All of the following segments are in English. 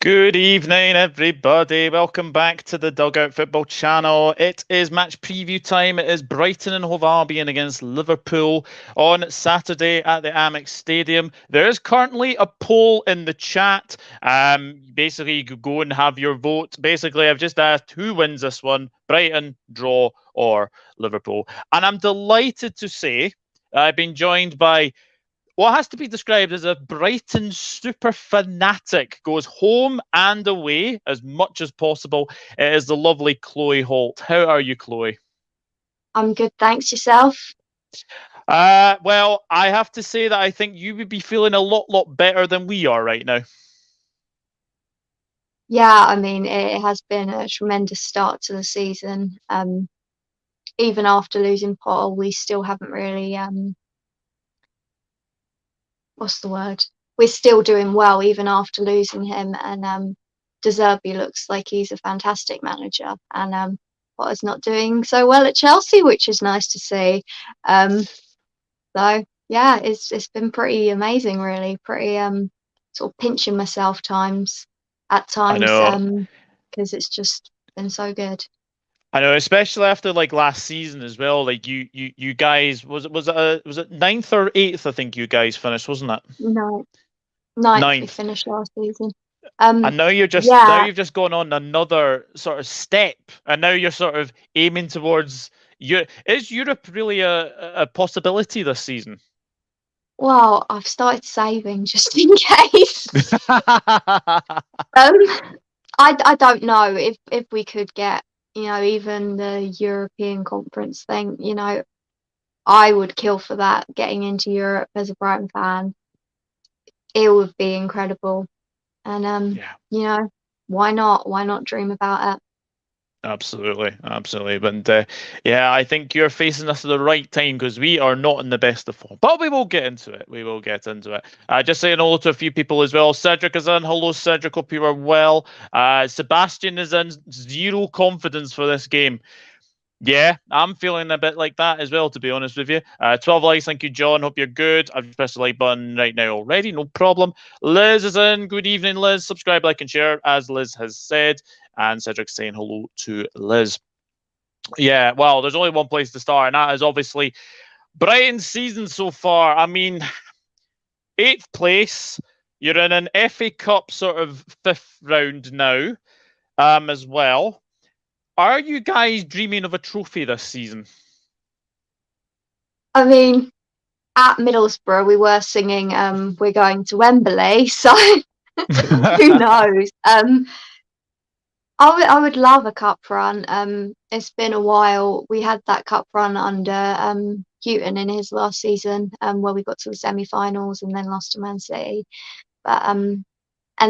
Good evening, everybody. Welcome back to the Dugout Football Channel. It is match preview time. It is Brighton and Hove Albion against Liverpool on Saturday at the Amex Stadium. There is currently a poll in the chat. Basically, you could go and have your vote. Basically, I've just asked who wins this one: Brighton, draw, or Liverpool. And I'm delighted to say I've been joined by what has to be described as a Brighton super fanatic, goes home and away as much as possible. It is the lovely Chloe Holt. How are you, Chloe? I'm good, thanks. Yourself? Well, I have to say that I think you would be feeling a lot better than we are right now. Yeah, I mean, it has been a tremendous start to the season. Even after losing Potter, we still haven't really, what's the word? We're still doing well even after losing him. And De Zerbi looks like he's a fantastic manager. And Potter's not doing so well at Chelsea, which is nice to see. So yeah, it's been pretty amazing, really. Pretty sort of pinching myself at I times, know. because it's just been so good. I know, especially after like last season as well. Like you guys, was it ninth or eighth? I think you guys finished, wasn't it? No, ninth we Ninth. finished last season. And now Yeah, you've just gone on another sort of step, and now you're sort of aiming towards you. Is Europe really a possibility this season? well, I've started saving just in case. Um, I don't know if we could get, even the European Conference thing, I would kill for that, getting into Europe as a Brighton fan. It would be incredible. And Yeah, you know, why not? Why not dream about it? absolutely. But yeah, I think you're facing us at the right time because we are not in the best of form. But we will get into it. We will get into it. Just saying hello to a few people as well. Cedric is in. Hello, Cedric. Hope you are well. Sebastian is in. Zero confidence for this game. Yeah, I'm feeling a bit like that as well, to be honest with you. 12 likes, thank you, John. Hope you're good. I've just pressed the like button right now already, no problem. Liz is in. Good evening, Liz. Subscribe, like, and share, as Liz has said. And Cedric saying hello to Liz. Yeah, well, there's only one place to start, and that is obviously Brighton's season so far. I mean, eighth place. You're in an FA Cup sort of fifth round now, as well. Are you guys dreaming of a trophy this season? I mean, at Middlesbrough, we were singing "We're going to Wembley," so who knows? I would love a cup run. It's been a while. We had that cup run under Houghton in his last season, where we got to the semi-finals and then lost to Man City. But and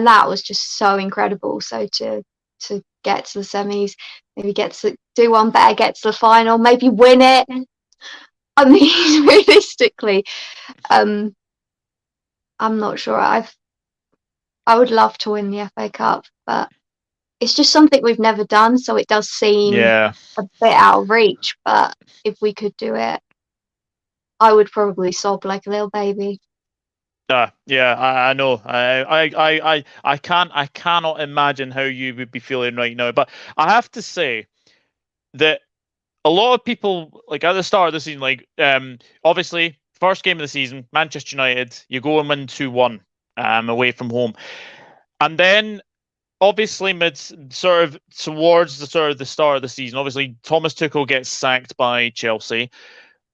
that was just so incredible. So to get to the semis, maybe get to do one better, get to the final, maybe win it. I mean, realistically, um, I'm not sure. I would love to win the FA Cup, but it's just something we've never done, so it does seem Yeah. a bit out of reach. But if we could do it, I would probably sob like a little baby. Yeah, I know. I cannot imagine how you would be feeling right now. But I have to say that a lot of people, like at the start of the season, like obviously first game of the season, Manchester United, you go and win 2-1 away from home. And then obviously mid sort of towards the sort of the start of the season, obviously Thomas Tuchel gets sacked by Chelsea.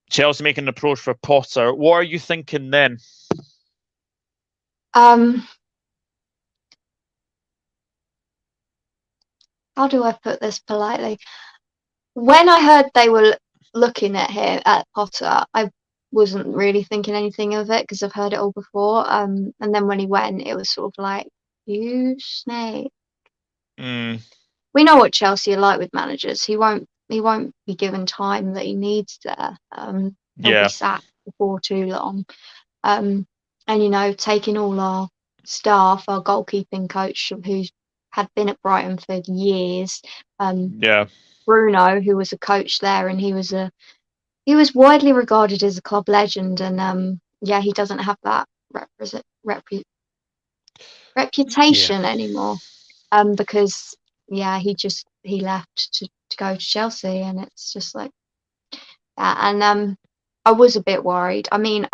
Chelsea making an approach for Potter. What are you thinking then? Um, how do I put this politely? When I heard they were looking at him at Potter, I wasn't really thinking anything of it because I've heard it all before. And then when he went, it was sort of like, you snake. Mm, We know what Chelsea are like with managers. He won't be given time that he needs there. He'll be yeah. sacked before too long. Um, and taking all our staff, our goalkeeping coach who's had been at Brighton for years, Yeah. Bruno, who was a coach there, and he was widely regarded as a club legend. And yeah, he doesn't have that Yeah. reputation anymore. because he left to go to Chelsea, and it's just like that. And I was a bit worried. I mean,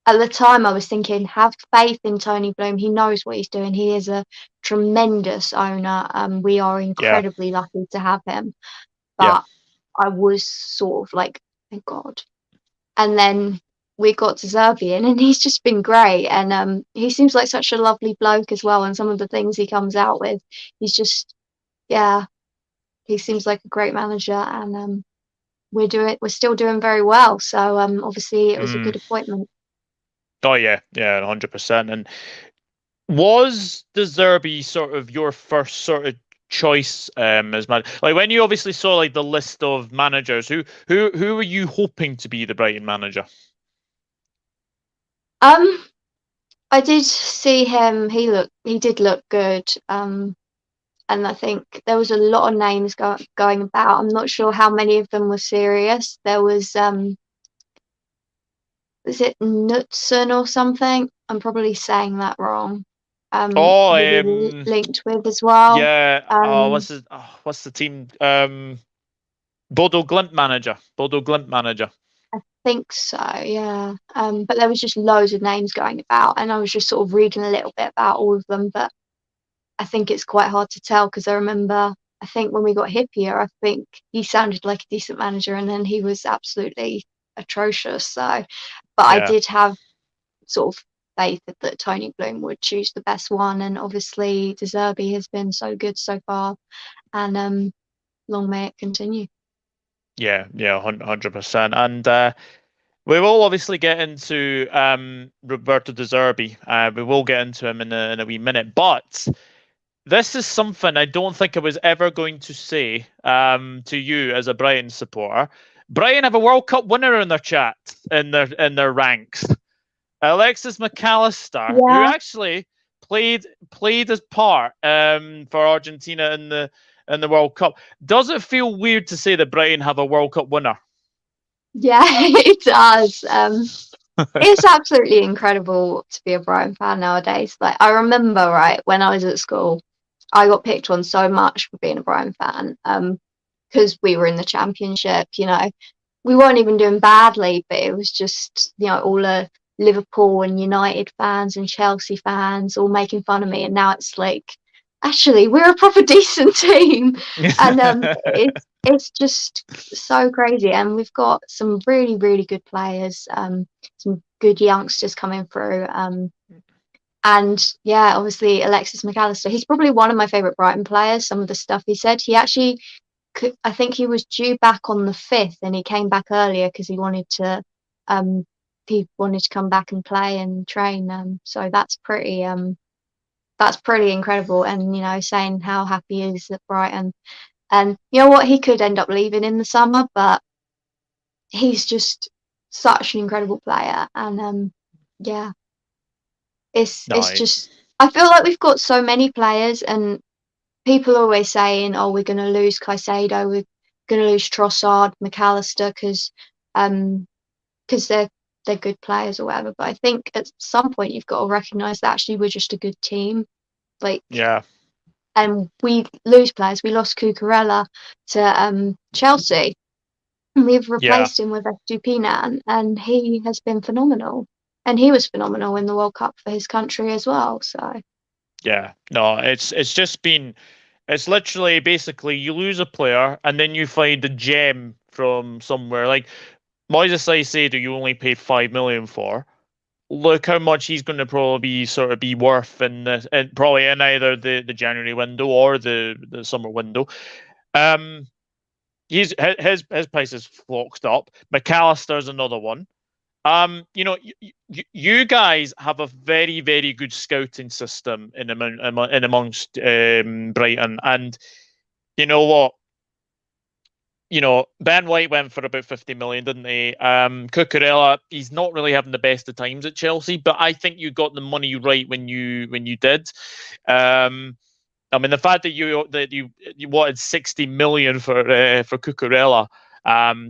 at the time, I was thinking, have faith in Tony Bloom. He knows what he's doing. He is a tremendous owner. We are Yeah, incredibly lucky to have him. yeah. But I was sort of like, thank God. And then we got to Zerbian, and he's just been great. And he seems like such a lovely bloke as well. And some of the things he comes out with, he's just, yeah, he seems like a great manager. And we're still doing very well. So obviously, it was a Mm. good appointment. Oh yeah, yeah, 100%. And was De Zerbi sort of your first sort of choice as man? Like when you obviously saw like the list of managers, who were you hoping to be the Brighton manager? Um, I did see him. He did look good. And I think there was a lot of names going about. I'm not sure how many of them were serious. There was it Knutson or something? I'm probably saying that wrong. Oh, Who we were linked with as well. yeah. Um, What's the team? Bodo Glimt manager. Bodo Glimt manager. I think so, yeah. But there was just loads of names going about, and I was just sort of reading a little bit about all of them. But I think it's quite hard to tell because I remember, I think when we got Hippier, I think he sounded like a decent manager, and then he was absolutely atrocious. So, but I Yeah, did have sort of faith that Tony Bloom would choose the best one, and obviously De Zerbi has been so good so far, and long may it continue. yeah, yeah. 100%. And we will obviously get into Roberto De Zerbi. We will get into him in a wee minute, but this is something I don't think I was ever going to say to you as a Brighton supporter. Brighton have a World Cup winner in their chat in their ranks. Alexis McAllister, who Yeah, actually played his part for Argentina in the World Cup. Does it feel weird to say that Brighton have a World Cup winner? yeah, it does. It's absolutely incredible to be a Brighton fan nowadays. Like I remember, right, when I was at school, I got picked on so much for being a Brighton fan. Because we were in the championship, we weren't even doing badly, but it was just, all the Liverpool and United fans and Chelsea fans all making fun of me. And now it's like, actually, we're a proper decent team. And it's just so crazy. And we've got some really, really good players, some good youngsters coming through. And yeah, obviously Alexis McAllister, he's probably one of my favourite Brighton players. Some of the stuff he said, he actually I think he was due back on the 5th, and he came back earlier because um he wanted to come back and play and train. So that's pretty incredible. And saying how happy he is at Brighton, and you know what, he could end up leaving in the summer, but he's just such an incredible player. And yeah, it's Nice. just, I feel like we've got so many players, and people are always saying, "Oh, we're going to lose Caicedo, we're going to lose Trossard, McAllister, because they're good players or whatever." But I think at some point you've got to recognise that actually we're just a good team. Like, Yeah, and we lose players. We lost Cucurella to Chelsea, and we've yeah, replaced him with Estupiñán, and he has been phenomenal. And he was phenomenal in the World Cup for his country as well. So yeah. No, it's literally basically you lose a player and then you find a gem from somewhere. Like Moises Caicedo, you only paid 5 million for. Look how much he's going to probably sort of be worth probably in either the January window or the summer window. Um, his price is flocked up. McAllister's another one. You guys have a very, very good scouting system in amongst Brighton, and you know what? Ben White went for about 50 million, didn't he? Cucurella, he's not really having the best of times at Chelsea, but I think you got the money right when you did. I mean, the fact that you wanted 60 million for Cucurella,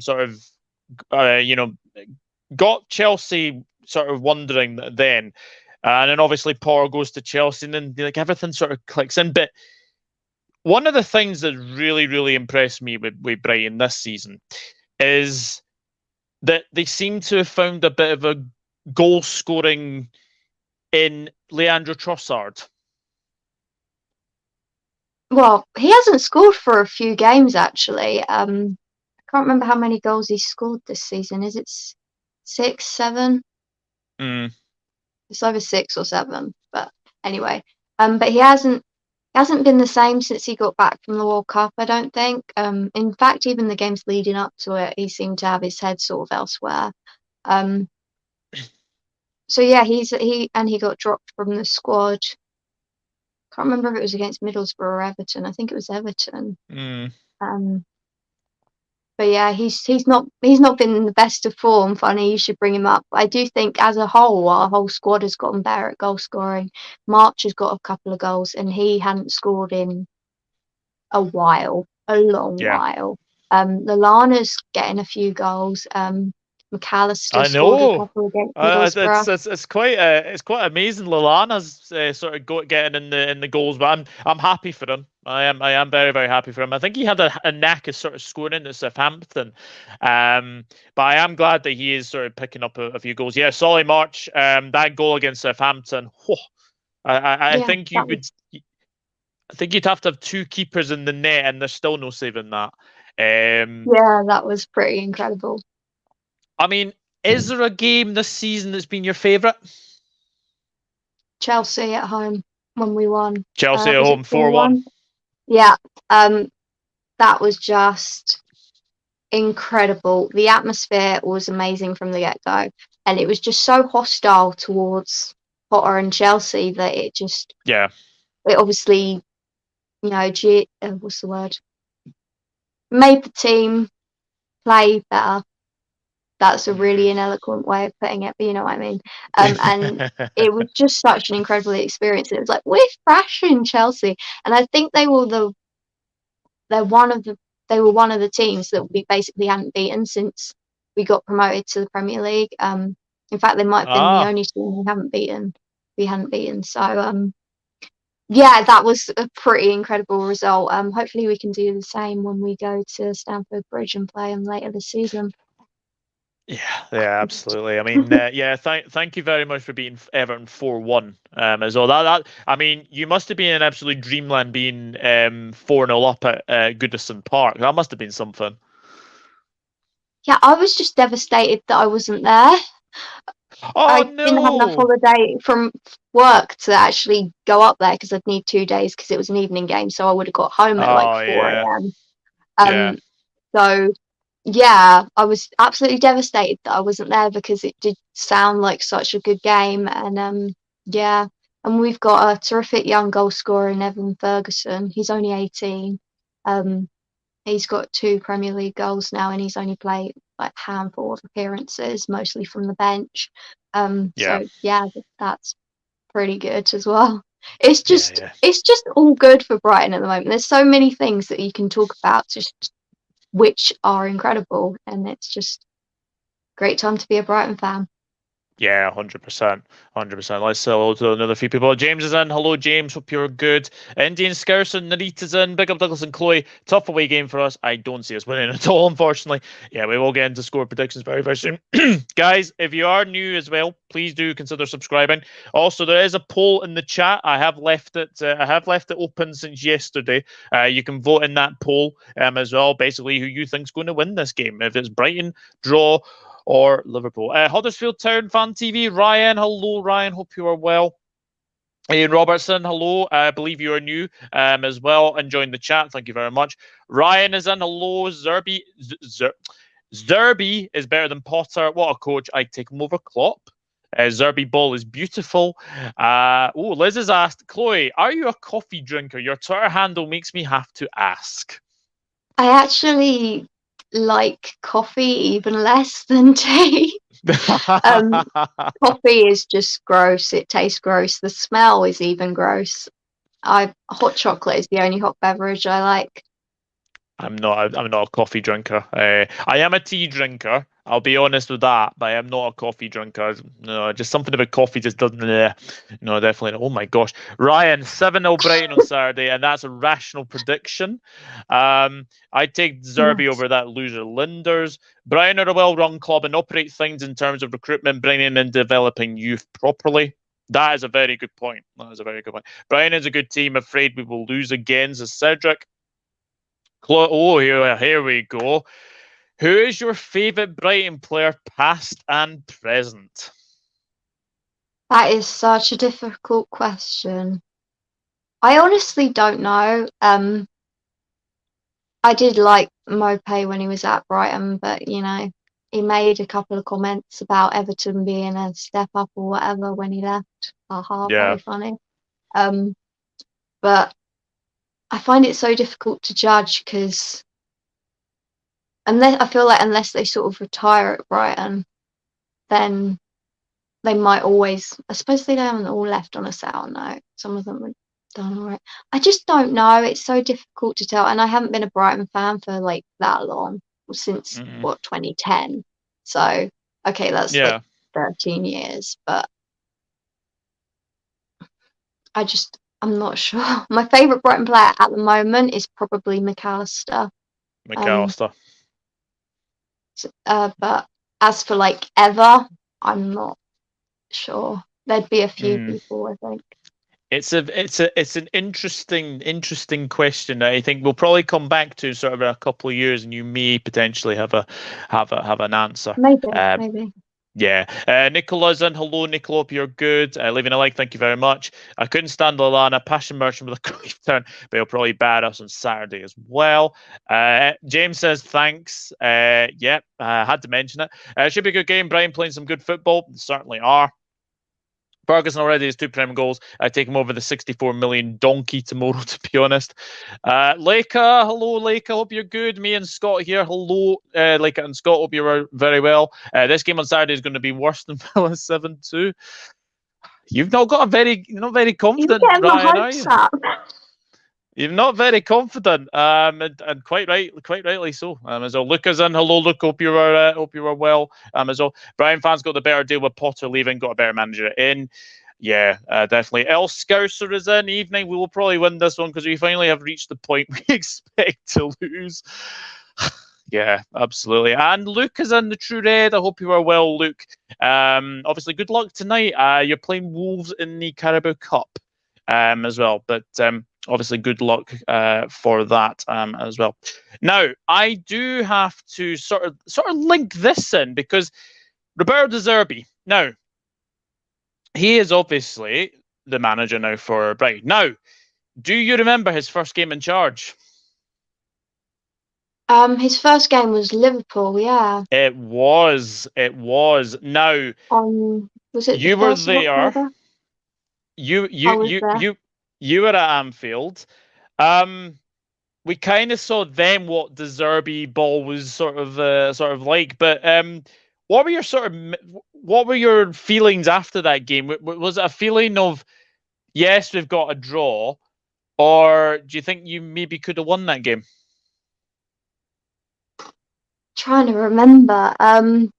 sort of, uh, you know, got Chelsea sort of wondering then. And then obviously Power goes to Chelsea, and then like everything sort of clicks in. But one of the things that really, really impressed me with Brighton this season is that they seem to have found a bit of a goal scoring in Leandro Trossard. Well, he hasn't scored for a few games actually. I can't remember how many goals he scored this season. Is it 6, 7? It's either 6 or 7. But anyway, but he hasn't been the same since he got back from the World Cup, I don't think. In fact, even the games leading up to it, he seemed to have his head sort of elsewhere. So yeah, he got dropped from the squad. Can't remember if it was against Middlesbrough or Everton. I think it was Everton. But yeah, he's not been in the best of form. Funny, you should bring him up. I do think as a whole, our whole squad has gotten better at goal scoring. March has got a couple of goals, and he hadn't scored in a long while. Lallana's getting a few goals. McAllister scored a couple against Middlesbrough. It's quite amazing. Lallana's sort of getting in the goals, but I'm happy for him. I am very, very happy for him. I think he had a knack of sort of scoring at Southampton, but I am glad that he is sort of picking up a few goals. Yeah, Solly March, that goal against Southampton. Whoa, I think you would. I think you'd have to have two keepers in the net, and there's still no saving that. Yeah, that was pretty incredible. I mean, is there a game this season that's been your favourite? Chelsea at home when we won. Chelsea at home 4-1. Yeah, that was just incredible. The atmosphere was amazing from the get-go, and it was just so hostile towards Potter and Chelsea that it obviously, what's the word? Made the team play better. That's a really ineloquent way of putting it, but you know what I mean. And it was just such an incredible experience. It was like, we're thrashing Chelsea, and I think they were one of the teams that we basically hadn't beaten since we got promoted to the Premier League. In fact, they might have been the only team we hadn't beaten. So yeah, that was a pretty incredible result. Hopefully we can do the same when we go to Stamford Bridge and play them later this season. Yeah, absolutely. I mean, thank you very much for beating Everton 4-1 as well. That I mean, you must have been in absolute dreamland being 4-0 up at Goodison Park. That must have been something. Yeah, I was just devastated that I wasn't there. I didn't have enough holiday from work to actually go up there because I'd need 2 days because it was an evening game, so I would have got home at like 4 a.m. So yeah, I was absolutely devastated that I wasn't there because it did sound like such a good game. And and we've got a terrific young goal scorer in Evan Ferguson. He's only 18. He's got 2 Premier League goals now, and he's only played like a handful of appearances, mostly from the bench. So yeah, that's pretty good as well. It's just all good for Brighton at the moment. There's so many things that you can talk about, just which are incredible, and it's just a great time to be a Brighton fan. Yeah, 100%. 100%. Let's say hello to another few people. James is in. Hello, James. Hope you're good. Indian Scarson, Narita's in. Big up Douglas and Chloe. Tough away game for us. I don't see us winning at all, unfortunately. Yeah, we will get into score predictions very, very soon. Guys, if you are new as well, please do consider subscribing. Also, there is a poll in the chat. I have left it open since yesterday. You can vote in that poll as well. Basically, who you think's going to win this game. If it's Brighton, draw, or Liverpool. Huddersfield Town Fan TV, Ryan. Hello, Ryan. Hope you are well. Ian Robertson, hello. I believe you are new as well. Enjoying the chat. Thank you very much. Ryan is in. Hello. Zerby. Zerby is better than Potter. What a coach. I'd take him over Klopp. Zerby ball is beautiful. Liz has asked, Chloe, are you a coffee drinker? Your Twitter handle makes me have to ask. I actually like coffee even less than tea. Coffee is just gross. It tastes gross. The smell is even gross. Hot chocolate is the only hot beverage I like. I'm not a coffee drinker. I am a tea drinker. I'll be honest with that, but I am not a coffee drinker. No, just something about coffee just doesn't. No, definitely not. Oh my gosh, Ryan, 7-0 Brighton on Saturday, and that's a rational prediction. I'd take Zerbi Yes. over that loser Linders. Brighton are a well-run club and operate things in terms of recruitment, bringing and developing youth properly. That is a very good point. That is a very good point. Brighton is a good team. Afraid we will lose again, says Cedric. Oh, here we go. Who is your favourite Brighton player, past and present? That is such a difficult question. I honestly don't know. I did like Mopé when he was at Brighton, but you know, he made a couple of comments about Everton being a step up or whatever when he left. Haha, Yeah. very funny. But I find it so difficult to judge because unless they sort of retire at Brighton, then they might always. I suppose they haven't all left on a sour note. Some of them have done all right. I just don't know. It's so difficult to tell, and I haven't been a Brighton fan for like that long, since 2010. So okay, that's like Yeah. 13 years, but I'm not sure. My favourite Brighton player at the moment is probably McAllister. McAllister. But as for like ever, I'm not sure. There'd be a few people, I think. It's an interesting question. I think we'll probably come back to sort of in a couple of years, and you may potentially have an answer. Maybe. Yeah. Nicola's in. Hello, Nicola. Hope you're good. Leaving a like. Thank you very much. I couldn't stand Lallana. Passion merchant with a quick turn, but he'll probably bat us on Saturday as well. James says thanks. Yep. I had to mention it. Should be a good game. Brian playing some good football. Certainly are. Ferguson already has 2 Prem goals. I take him over the 64 million donkey tomorrow, to be honest. Leica, hello, Leica. Hope you're good. Me and Scott here. Hello, Leica and Scott. Hope you're very well. This game on Saturday is going to be worse than Villa 7-2. You're not very confident, You're getting my Ryan, are hopes you? up. You're not very confident, and quite rightly so. As well, Luke is in. Hello, Luke. Hope you are well. As well, Brian fans got the better deal with Potter leaving. Got a better manager in. Yeah, definitely. El Scouser is in. Evening. We will probably win this one because we finally have reached the point we expect to lose. Yeah, absolutely. And Luke is in the True Red. I hope you are well, Luke. Obviously, good luck tonight. You're playing Wolves in the Carabao Cup, as well. But obviously, good luck for that as well. Now, I do have to sort of link this in because Roberto De Zerbi. Now, he is obviously the manager now for Brighton. Now, do you remember his first game in charge? His first game was Liverpool, yeah. It was. Now, was it the you were 1st of there. October? You I was there. you were at Anfield. We kind of saw then what the Zerbi ball was sort of like, but what were your feelings after that game? Was it a feeling of yes, we've got a draw, or do you think you maybe could have won that game? Trying to remember. Oh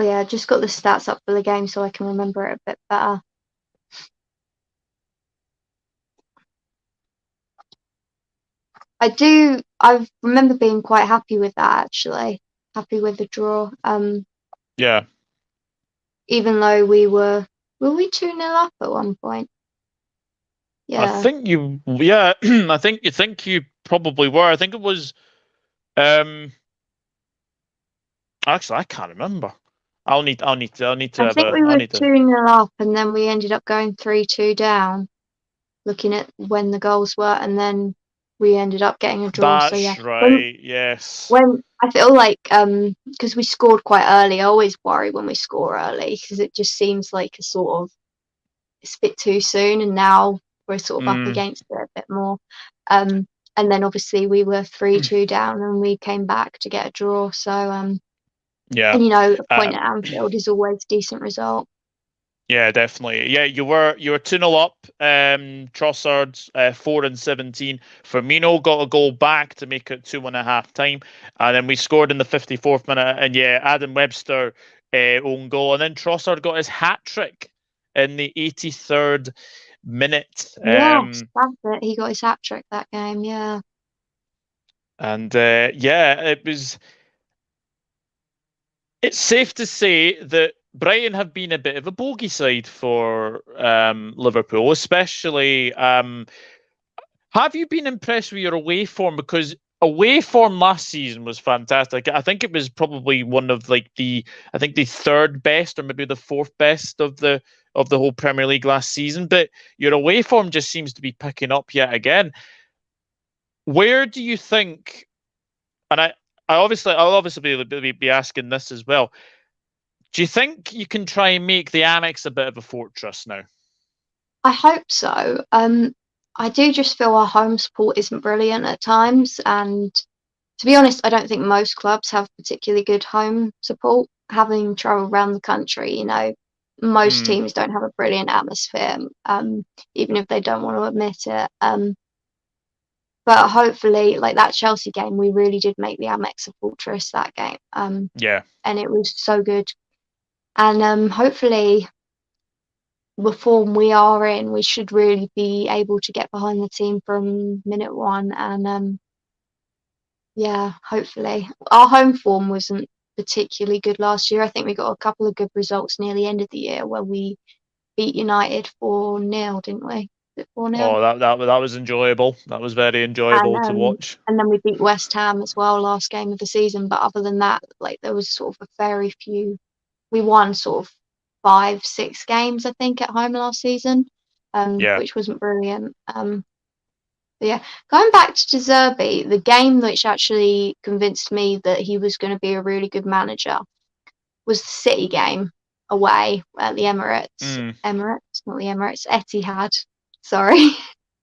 yeah, I just got the stats up for the game so I can remember it a bit better. I remember being quite happy with that actually. Happy with the draw. Yeah. Even though were we 2-0 up at one point? Yeah. I think I think you probably were. I think it was actually I can't remember. I'll need to I think we were 2-0 up and then we ended up going 3-2 down, looking at when the goals were, and then we ended up getting a draw. That's so yeah. right, yes. When I feel like because we scored quite early, I always worry when we score early because it just seems like it's a bit too soon, and now we're sort of up against it a bit more. And then obviously we were 3-2 down and we came back to get a draw. So yeah. and a point at Anfield is always a decent result. Yeah, definitely. Yeah, you were 2-0 up. Trossard 4 and 17. Firmino got a goal back to make it 2-1 at half time, and then we scored in the 54th minute. And yeah, Adam Webster own goal, and then Trossard got his hat trick in the 83rd minute. Yes, that's it. He got his hat trick that game. Yeah. And yeah, it's safe to say that Brighton have been a bit of a bogey side for Liverpool, especially. Have you been impressed with your away form? Because away form last season was fantastic. I think it was probably one of I think the third best or maybe the fourth best of the whole Premier League last season. But your away form just seems to be picking up yet again. Where do you think? And I'll obviously be asking this as well. Do you think you can try and make the Amex a bit of a fortress now? I hope so. I do just feel our home support isn't brilliant at times, and to be honest, I don't think most clubs have particularly good home support. Having travelled around the country, most Mm, teams don't have a brilliant atmosphere, even if they don't want to admit it. But hopefully, like that Chelsea game, we really did make the Amex a fortress that game, yeah. and it was so good. And hopefully, the form we are in, we should really be able to get behind the team from minute one. And yeah, hopefully. Our home form wasn't particularly good last year. I think we got a couple of good results near the end of the year where we beat United 4-0, didn't we? Is it 4-0? Oh, that was enjoyable. That was very And enjoyable to watch. and then we beat West Ham as well last game of the season. But other than that, like there was sort of a very few. We won sort of 5, 6 games, I think, at home last season, Yeah. which wasn't brilliant. But yeah, going back to De Zerbi, the game which actually convinced me that he was going to be a really good manager was the City game away at the Emirates. Mm. Emirates, not the Emirates, Etihad. Sorry.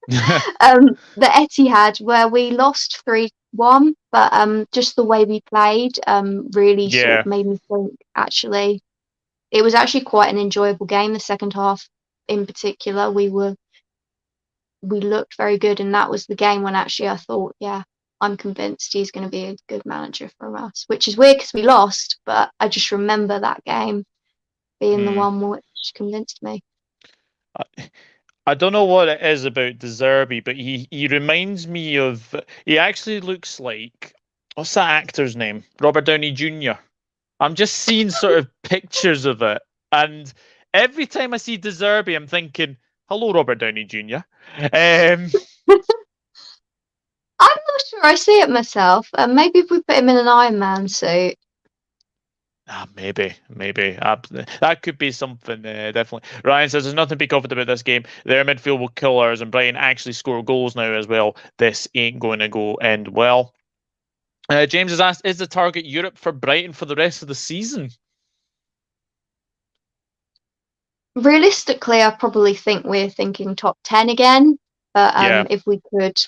The Etihad where we lost 3-1, but just the way we played really sort Yeah. of made me think actually it was actually quite an enjoyable game. The second half in particular, we looked very good, and that was the game when actually I thought, yeah, I'm convinced he's going to be a good manager for us, which is weird because we lost, but I just remember that game being the Mm. one which convinced me. I don't know what it is about De Zerbi, but he reminds me of. He actually looks like, what's that actor's name? Robert Downey Jr. I'm just seeing sort of pictures of it, and every time I see De Zerbi, I'm thinking, "Hello, Robert Downey Jr." Um, I'm not sure I see it myself. Maybe if we put him in an Iron Man suit. maybe. That could be something, definitely. Ryan says there's nothing to be confident about this game. Their midfield will kill ours, and Brighton actually score goals now as well. This ain't going to go end well. James has asked, is the target Europe for Brighton for the rest of the season? Realistically, I probably think we're thinking top 10 again, but Yeah, if we could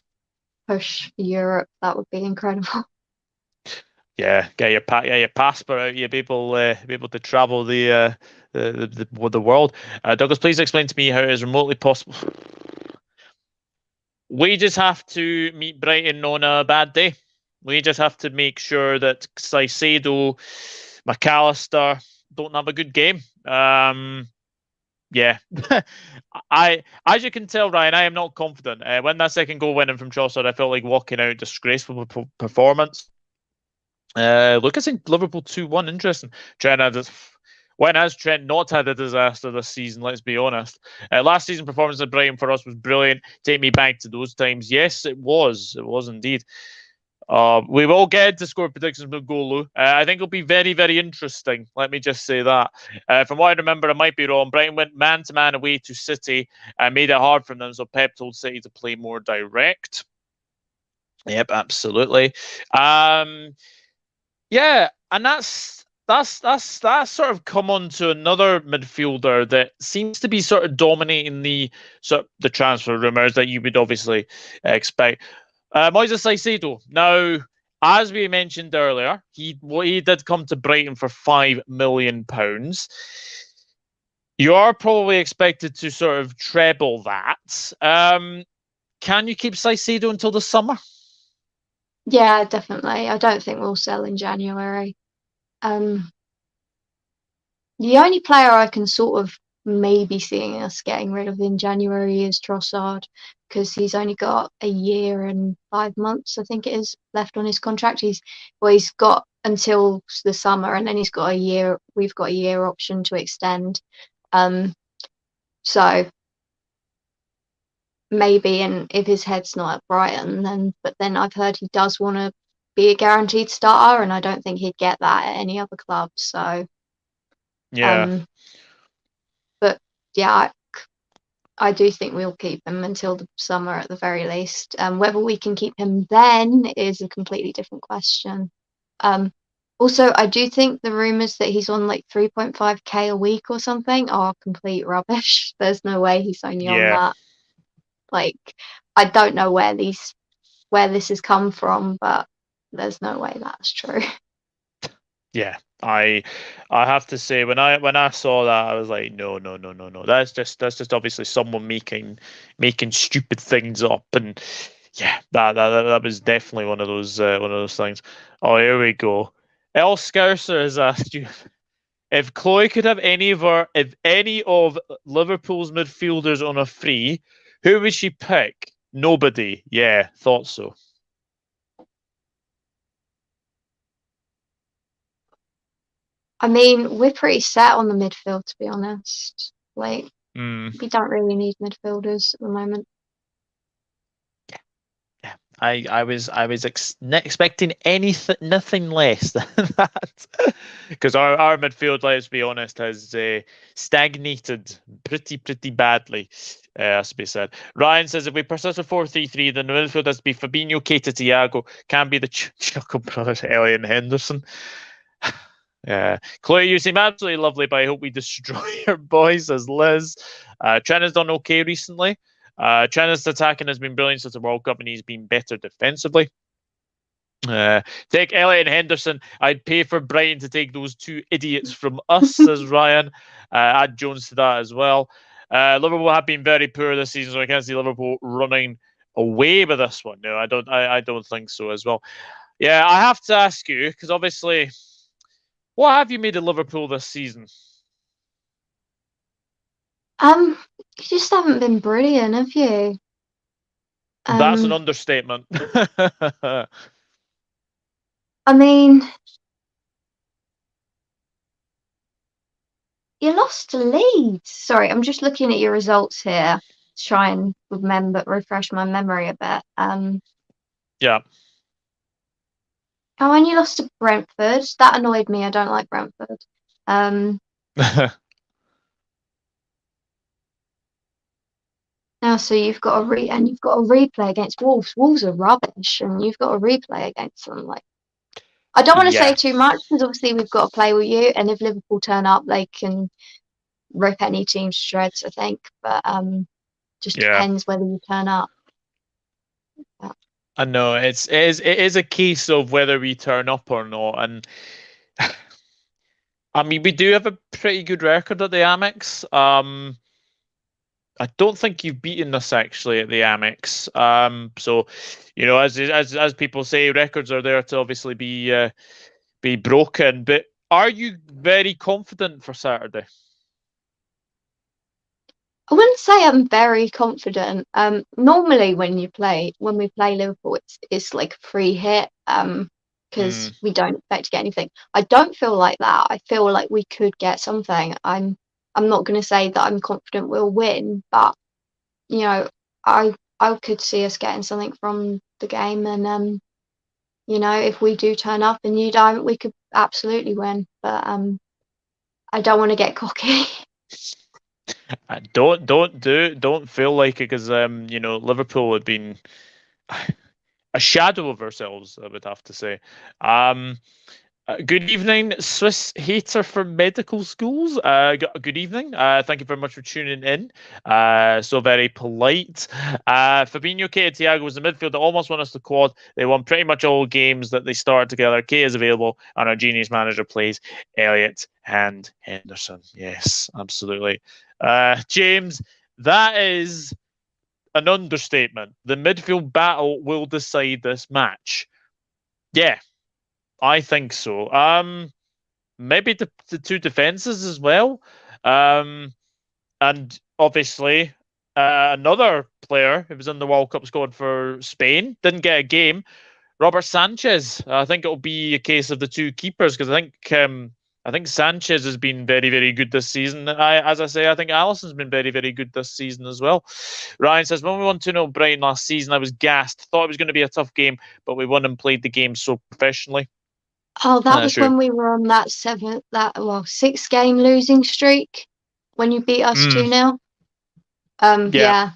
push for Europe, that would be incredible. yeah. Get your passport out. You be able to travel the world. Douglas, please explain to me how it is remotely possible. We just have to meet Brighton on a bad day. We just have to make sure that Caicedo, McAllister don't have a good game. Yeah, as you can tell, Ryan, I am not confident. When that second goal went in from Trossard, I felt like walking out disgraceful performance. Lucas in Liverpool 2-1. Interesting. Trent had when has Trent not had a disaster this season? Let's be honest. Last season performance at Brighton for us was brilliant. Take me back to those times. Yes, it was. It was indeed. We will get to score predictions with Golu. I think it'll be very, very interesting. Let me just say that. From what I remember, I might be wrong. Brighton went man to man away to City and made it hard for them. So Pep told City to play more direct. Yep, absolutely. Yeah, and that's sort of come on to another midfielder that seems to be sort of dominating the transfer rumors that you would obviously expect. Moises Caicedo. Now, as we mentioned earlier, he did come to Brighton for £5 million. You are probably expected to sort of treble that. Can you keep Saicedo until the summer? Yeah, definitely. I don't think we'll sell in January. Um, the only player I can sort of maybe seeing us getting rid of in January is Trossard because he's only got a year and 5 months, I think it is, left on his contract. He's got until the summer, and then he's got a year. We've got a year option to extend. Um, so maybe, and if his head's not at Brighton, then I've heard he does want to be a guaranteed starter, and I don't think he'd get that at any other club. So, Yeah. um, but yeah, I do think we'll keep him until the summer at the very least. Whether we can keep him then is a completely different question. Um, Also, I do think the rumors that he's on like 3.5k a week or something are complete rubbish. There's no way he's only on Yeah. that. Like, I don't know where this has come from, but there's no way that's true. Yeah. I have to say when I saw that I was like, no, no, no, no, no. That's just obviously someone making stupid things up. And yeah, that was definitely one of those things. Oh, here we go. El Scouser has asked you if Chloe could have if any of Liverpool's midfielders on a free, who would she pick? Nobody. Yeah, thought so. I mean, we're pretty set on the midfield, to be honest. Like, Hmm. we don't really need midfielders at the moment. Yeah, I was expecting anything, nothing less than that, because our midfield, let's be honest, has stagnated pretty badly. Has to be said. Ryan says if we persist with 4-3-3, then the midfield has to be Fabinho, Keita, Thiago, can be the Chuckle brothers, Ellie and Henderson. Yeah, Chloe, you seem absolutely lovely, but I hope we destroy your boys, says Liz. Trent has done okay recently. Trent's attacking has been brilliant since the World Cup, and he's been better defensively. Take Elliot and Henderson. I'd pay for Brighton to take those two idiots from us, says Ryan. Add Jones to that as well. Liverpool have been very poor this season, so I can't see Liverpool running away with this one. No, I don't. I don't think so as well. Yeah, I have to ask you because obviously, what have you made of Liverpool this season? You just haven't been brilliant, have you? That's an Um, understatement. I mean, you lost to Leeds. Sorry, I'm just looking at your results here to try and refresh my memory a bit. Yeah. Oh, and you lost to Brentford. That annoyed me. I don't like Brentford. Um, Now, so you've got a replay against Wolves. Wolves are rubbish, and you've got a replay against them. Like, I don't want to say Yeah. too much because obviously we've got to play with you, and if Liverpool turn up, they can rip any team to shreds, I think. But just Yeah. depends whether you turn up. Yeah. I know it is a case of whether we turn up or not, and I mean we do have a pretty good record at the Amex. I don't think you've beaten us actually at the Amex. So as people say, records are there to obviously be broken. But are you very confident for Saturday? I wouldn't say I'm very confident. Normally when we play Liverpool, it's like a free hit. Because Mm, we don't expect to get anything. I don't feel like that. I feel like we could get something. I'm not going to say that I'm confident we'll win, but you know, I could see us getting something from the game, and if we do turn up and you don't, we could absolutely win. But I don't want to get cocky. don't feel like it because Liverpool had been a shadow of ourselves, I would have to say. Um, Good evening, Swiss hater for medical schools. Good evening. Thank you very much for tuning in. So very polite. Fabinho, K, and Thiago was the midfield that almost won us the quad. They won pretty much all games that they started together. K is available, and our genius manager plays Elliot and Henderson. Yes, absolutely. James, that is an understatement. The midfield battle will decide this match. Yeah, I think so. Maybe the two defenses as well. And obviously, another player who was in the World Cup squad for Spain didn't get a game. Robert Sanchez. I think it'll be a case of the two keepers because I think Sanchez has been very, very good this season. As I say, I think Allison's been very, very good this season as well. Ryan says, when we won 2-0 Brighton last season, I was gassed. Thought it was going to be a tough game, but we won and played the game so professionally. Oh, that was Sure. when we were on that 6-game losing streak when you beat us 2-0. Yeah. Yeah,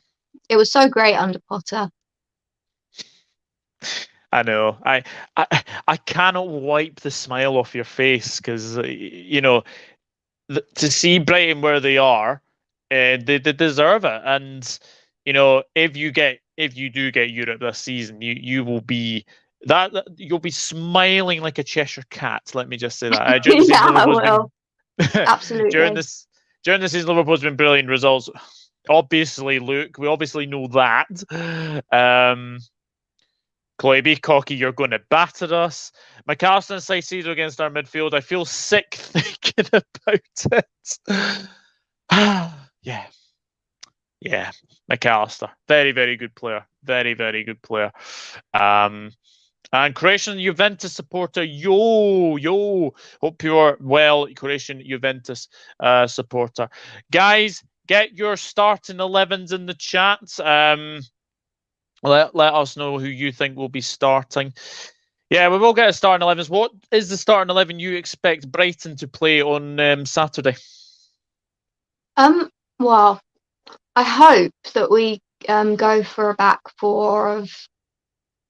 it was so great under Potter. I know. I cannot wipe the smile off your face because to see Brighton where they are, they deserve it. And if you do get Europe this season, you will be you'll be smiling like a Cheshire cat. Let me just say that. During the season, Yeah, I Liverpool's will. been Absolutely. during the season, Liverpool's been brilliant results. Obviously, Luke, we obviously know that. Chloe, be cocky, you're going to batter us. McAllister and Caicedo against our midfield. I feel sick thinking about it. Yeah. Yeah. McAllister. Very, very good player. Very, very good player. And Croatian Juventus supporter, yo. Hope you're well, Croatian Juventus supporter. Guys, get your starting 11s in the chat. Let us know who you think will be starting. Yeah, we will get a starting 11s. What is the starting 11 you expect Brighton to play on Saturday? Well, I hope that we go for a back four of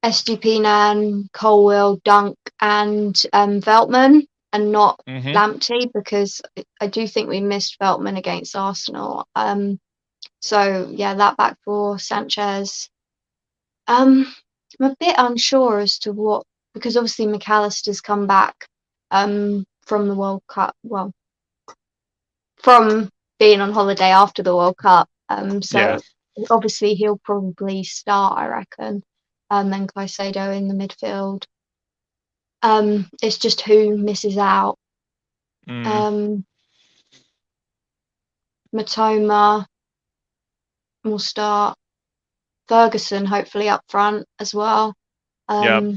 Estupinan, Colwill, Dunk, and Veltman, and not Lamptey, because I do think we missed Veltman against Arsenal. So yeah, that back four, Sanchez. I'm a bit unsure as to what, because obviously McAllister's come back from the World Cup. Well, from being on holiday after the World Cup. So obviously he'll probably start, I reckon. Then Caicedo in the midfield. It's just who misses out. Matoma will start. Ferguson hopefully up front as well. How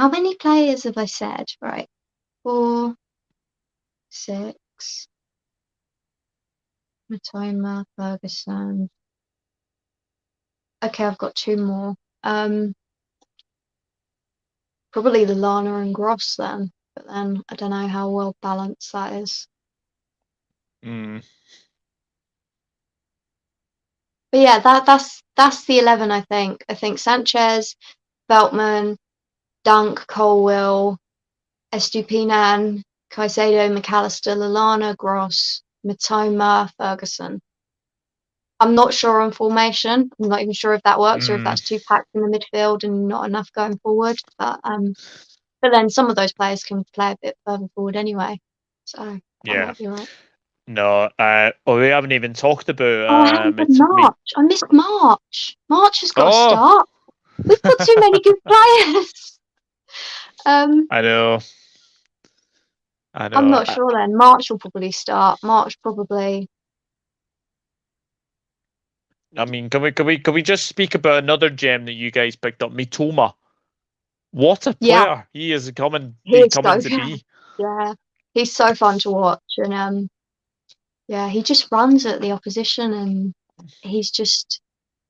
many players have I said? Right. 4, 6. Matoma, Ferguson. Okay, I've got 2 more. Probably the Lana and Gross then, but then I don't know how well balanced that is. But yeah, that's the 11. I think Sanchez, Veltman, Dunk, Colwill, Estupinan, Caicedo, McAllister, Lallana, Gross, Matoma, Ferguson. I'm not sure on formation. I'm not even sure if that works or if that's too packed in the midfield and not enough going forward. But then some of those players can play a bit further forward anyway. So that might be right. No, we haven't even talked about. I haven't done March. I missed March. March has got to start. We've got too many good players. I know. I'm not sure then. March will probably start. March probably. I mean, can we just speak about another gem that you guys picked up, Mitoma? What a player he is coming to be. Yeah, he's so fun to watch, and yeah, he just runs at the opposition, and he's just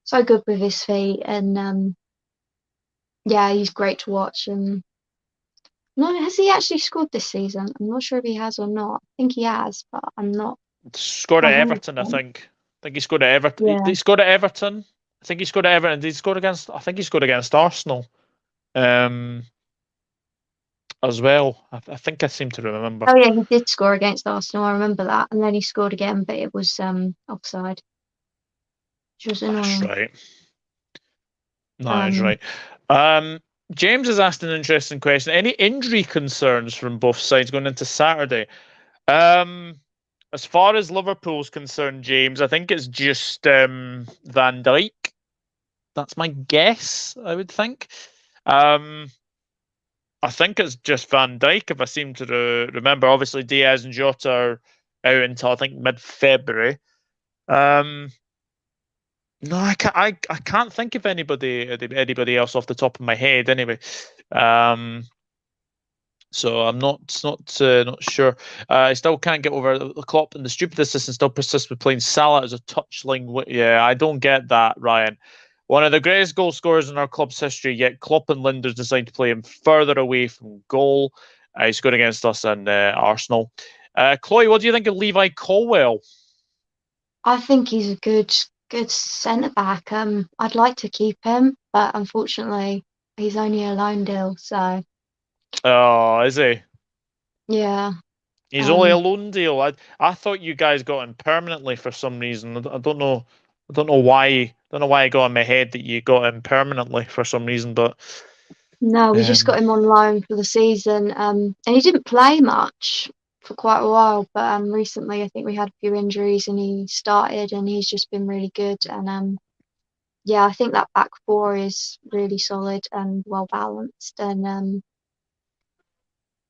so good with his feet, and yeah, he's great to watch. And no, has he actually scored this season? I'm not sure if he has or not. I think he has, but I'm not. Scored at Everton, I think. I think he scored at Everton. Yeah. He scored at Everton. I think he scored at Everton. I think he scored against Arsenal. as well. I think I seem to remember. Oh yeah, he did score against Arsenal. I remember that, and then he scored again, but it was offside, which was That's annoying. right. That is Um, right. James has asked an interesting question. Any injury concerns from both sides going into Saturday? Um, as far as Liverpool's concerned, James, I think it's just Van Dijk. That's my guess, I would think. Um, I think it's just Van Dijk, if I seem to remember. Obviously, Diaz and Jota are out until I think mid-February. Um, no, I can't think of anybody else off the top of my head. Anyway, um, so I'm not sure. I still can't get over the Klopp and the stupid assistant still persists with playing Salah as a touchline. Yeah, I don't get that, Ryan. One of the greatest goal scorers in our club's history, yet Klopp and Linders decide to play him further away from goal. He scored against us and Arsenal. Chloe, what do you think of Levi Colwell? I think he's a good centre back. I'd like to keep him, but unfortunately, he's only a loan deal. So Oh, is he? yeah, He's only a um, loan deal. I thought you guys got him permanently for some reason. I don't know. I don't know why. I don't know why I got in my head that you got him permanently for some reason. But no, we just got um, him on loan for the season. And he didn't play much for quite a while, but recently I think we had a few injuries and he started and he's just been really good. And yeah, I think that back four is really solid and well balanced. And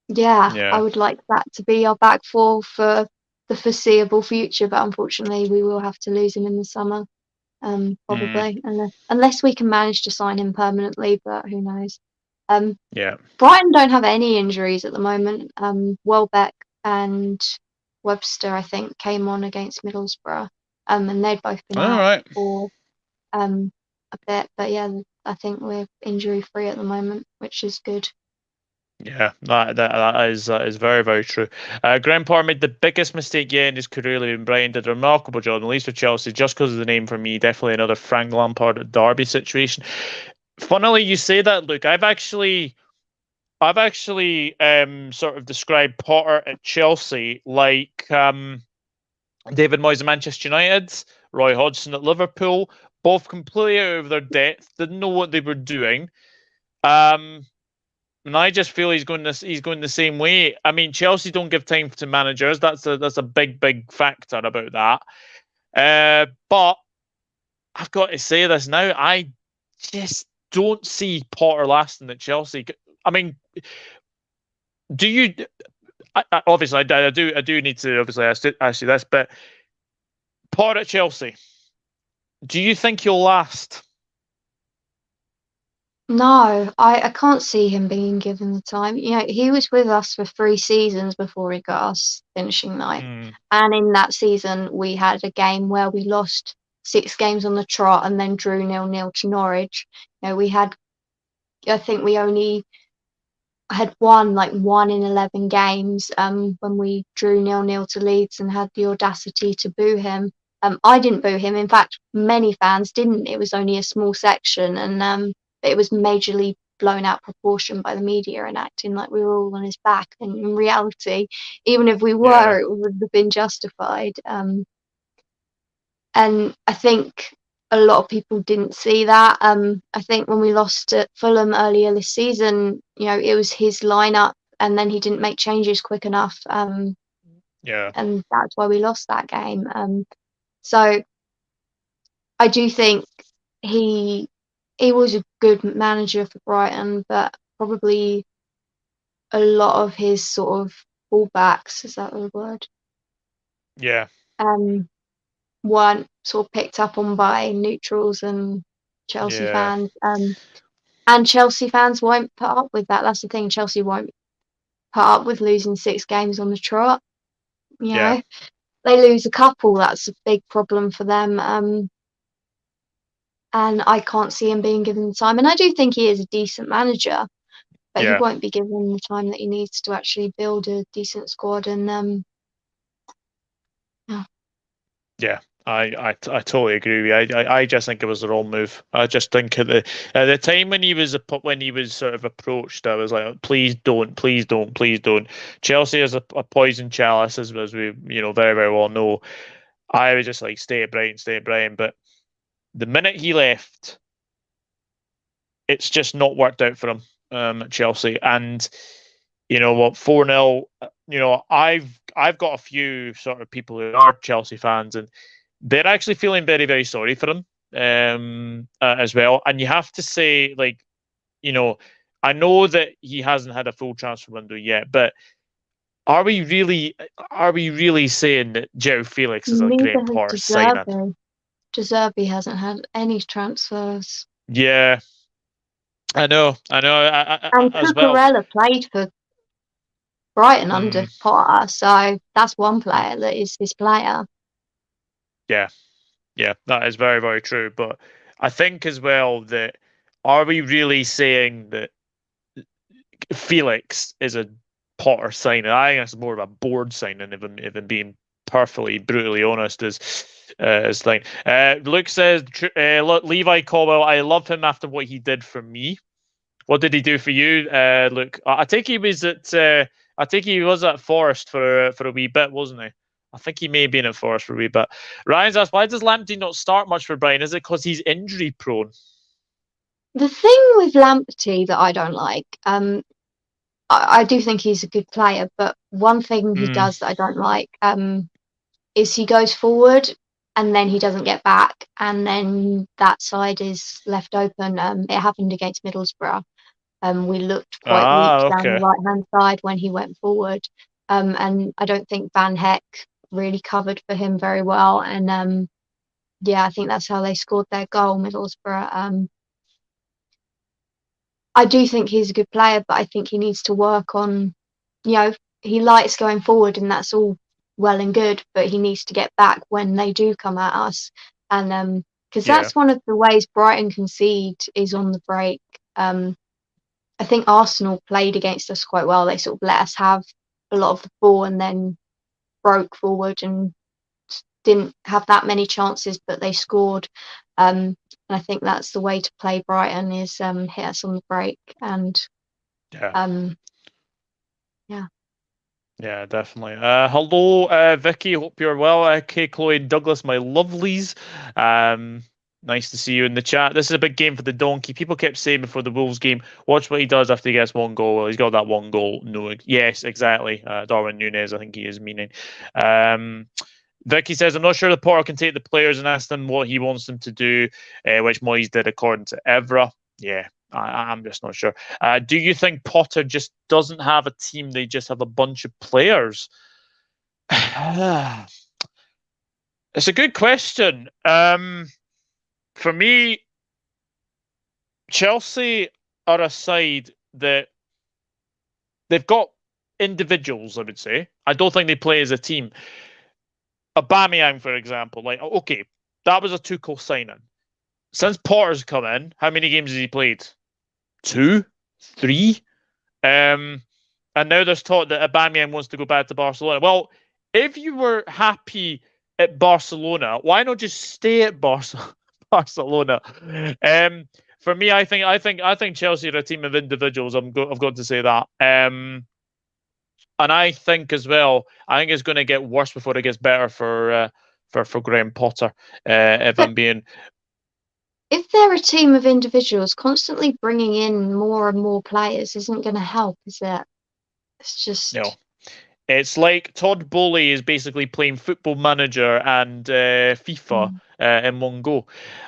yeah, I yeah, would like that to be our back four for the foreseeable future, but unfortunately we will have to lose him in the summer. mm, Probably unless we can manage to sign him permanently, but who knows. Um, yeah. Brighton don't have any injuries at the moment. Welbeck and Webster, I think, came on against Middlesbrough, and they've both been All out right. for um a bit. But yeah, I think we're injury free at the moment, which is good. Yeah, that is very, very true. Graham Potter made the biggest mistake yet in his career, leaving Brighton. Did a remarkable job, at least for Chelsea, just because of the name for me. Definitely another Frank Lampard at Derby situation. Funnily, you say that, Luke. I've actually sort of described Potter at Chelsea like David Moyes at Manchester United, Roy Hodgson at Liverpool, both completely out of their depth, didn't know what they were doing. Um, and I just feel he's going the same way. I mean, Chelsea don't give time to managers. That's a big, big factor about that. But I've got to say this now. I just don't see Potter lasting at Chelsea. I mean, do you? Obviously, I do need to obviously ask you this, but Potter at Chelsea, do you think he'll last? No, I can't see him being given the time. You know, he was with us for 3 seasons before he got us finishing ninth. Mm, And in that season, we had a game where we lost 6 games on the trot and then drew 0-0 to Norwich. You know, I think we only had won like 1 in 11 games when we drew 0-0 to Leeds and had the audacity to boo him. I didn't boo him. In fact, many fans didn't. It was only a small section, and it was majorly blown out proportion by the media and acting like we were all on his back. And in reality, even if we yeah, were, it would have been justified. And I think a lot of people didn't see that. I think when we lost at Fulham earlier this season, you know, it was his lineup, and then he didn't make changes quick enough, yeah, and that's why we lost that game. So I do think he he was a good manager for Brighton, but probably a lot of his sort of fullbacks, is that the word? yeah, Um, weren't sort of picked up on by neutrals and Chelsea yeah, fans. And Chelsea fans won't put up with that. That's the thing. Chelsea won't put up with losing 6 games on the trot. You yeah, know, they lose a couple. That's a big problem for them. And I can't see him being given the time. And I do think he is a decent manager, but he yeah, won't be given the time that he needs to actually build a decent squad. And yeah. yeah. I totally agree with you. I just think it was the wrong move. I just think at the time when he was sort of approached, I was like, please don't, please don't, please don't. Chelsea is a poison chalice, as we very very well know. I was just like, stay at Brighton, stay at Brighton. But the minute he left, it's just not worked out for him at Chelsea. And you know what, 4-0. I've got a few sort of people who are Chelsea fans, and they're actually feeling very very sorry for him as well. And you have to say, like, I know that he hasn't had a full transfer window yet, but are we really saying that Joe Felix is a Neither Graham has Potter De signing? Zerbi. De Zerbi hasn't had any transfers. Yeah, I know, And as well. Cucurella played for Brighton Mm, under Potter, so that's one player that is his player. yeah, yeah, that is very, very true. But I think as well that, are we really saying that Felix is a Potter signing? I think it's more of a board signing, if I'm being perfectly brutally honest, as thing. Luke says, Levi Colwell, I love him after what he did for me. What did he do for you, Luke? I think he was at. I think he was at Forest for a wee bit, wasn't he? I think he may have been at Forest for a wee bit. Ryan's asked, why does Lamptey not start much for Brian? Is it because he's injury prone? The thing with Lamptey that I don't like, I do think he's a good player, but one thing he Mm. does that I don't like, is he goes forward and then he doesn't get back, and then that side is left open. It happened against Middlesbrough. We looked quite weak Ah, down the okay. right hand side when he went forward. And I don't think Van Heck really covered for him very well. And yeah, I think that's how they scored their goal, Middlesbrough. I do think he's a good player, but I think he needs to work on, you know, he likes going forward and that's all well and good, but he needs to get back when they do come at us. And because Yeah, that's one of the ways Brighton concede is on the break. I think Arsenal played against us quite well. They sort of let us have a lot of the ball and then broke forward and didn't have that many chances, but they scored. And I think that's the way to play Brighton is hit us on the break and yeah. um, yeah. Yeah, definitely. Hello, Vicky. Hope you're well. Kay, Chloe, and Douglas, my lovelies. Nice to see you in the chat. This is a big game for the donkey. People kept saying before the Wolves game, watch what he does after he gets one goal. Well, he's got that one goal. No, yes, exactly. Darwin Núñez, I think he is meaning. Um, Vicky says, I'm not sure the Potter can take the players and ask them what he wants them to do, which Moyes did according to Evra. Yeah, I'm just not sure. Do you think Potter just doesn't have a team? They just have a bunch of players? It's a good question. For me, Chelsea are a side that they've got individuals, I would say. I don't think they play as a team. Aubameyang, for example, like, okay, that was a Tuchel signing. Since Potter's come in, how many games has he played? 2, 3. Um, and now there's talk that Aubameyang wants to go back to Barcelona. Well, if you were happy at Barcelona, why not just stay at Barcelona? For me, I think Chelsea are a team of individuals. I've got to say that. And I think as well, I think it's going to get worse before it gets better for Graham Potter. If But I'm being, if they're a team of individuals, constantly bringing in more and more players isn't going to help, is it? It's you know, just it's like Todd Bowley is basically playing Football Manager and FIFA mm. in one go.